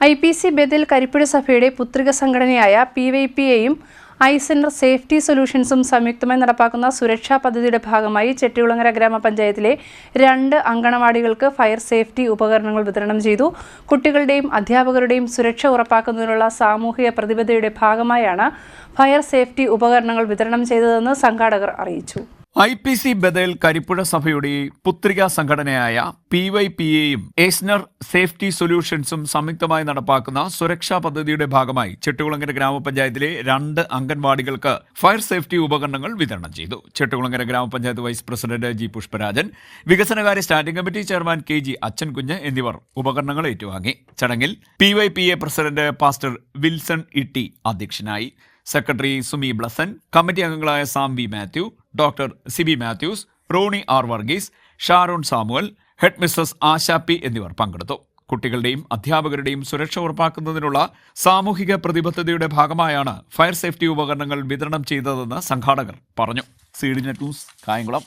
IPC ബദൽ കരിപ്പുഴ സഭയുടെ പുത്രിക സംഘടനയായ PYPയെയും ഐസെന്റർ സേഫ്റ്റി സൊല്യൂഷൻസും സംയുക്തമായി നടപ്പാക്കുന്ന സുരക്ഷാ പദ്ധതിയുടെ ഭാഗമായി ചെട്ടികുളങ്ങര ഗ്രാമപഞ്ചായത്തിലെ 2 അങ്കണവാടികൾക്ക് ഫയർ സേഫ്റ്റി ഉപകരണങ്ങൾ വിതരണം ചെയ്തു. കുട്ടികളുടെയും അധ്യാപകരുടെയും സുരക്ഷ ഉറപ്പാക്കുന്നതിനുള്ള സാമൂഹിക പ്രതിബദ്ധതയുടെ ഭാഗമായാണ് ഫയർ സേഫ്റ്റി ഉപകരണങ്ങൾ വിതരണം ചെയ്തതെന്ന് സംഘാടകർ അറിയിച്ചു. IPC ബദൽ കരിപ്പുഴ സഭയുടെ പുത്രിക സംഘടനയായ PYPയെയും ഐസെന്റർ സേഫ്റ്റി സൊല്യൂഷൻസും സംയുക്തമായി നടപ്പാക്കുന്ന സുരക്ഷാ പദ്ധതിയുടെ ഭാഗമായി ചെട്ടികുളങ്ങര ഗ്രാമപഞ്ചായത്തിലെ 2 അംഗൻവാടികൾക്ക് ഫയർ സേഫ്റ്റി ഉപകരണങ്ങൾ വിതരണം ചെയ്തു. ചെട്ടികുളങ്ങര ഗ്രാമപഞ്ചായത്ത് വൈസ് പ്രസിഡന്റ് G. പുഷ്പരാജൻ, വികസനകാര്യ standing committee chairman KG Achankunju എന്നിവർ ഉപകരണങ്ങൾ ഏറ്റുവാങ്ങി. ചടങ്ങിൽ PYPA president pastor Wilson Itty അധ്യക്ഷനായി. സെക്രട്ടറി സുമി ബ്ലസൻ, കമ്മിറ്റി അംഗങ്ങളായ Sam V Mathew, doctor Siby Mathews, Ronnie R Varghese, Sharon Samuel, headmistress Asha P എന്നിവർ പങ്കെടുത്തു. കുട്ടികളുടെയും അധ്യാപകരുടെയും സുരക്ഷ ഉറപ്പാക്കുന്നതിനുള്ള സാമൂഹിക പ്രതിബദ്ധതയുടെ ഭാഗമായാണ് ഫയർ സേഫ്റ്റി ഉപകരണങ്ങൾ വിതരണം ചെയ്തതെന്ന് സംഘാടകർ പറഞ്ഞു. CDNet news, Kayamkulam.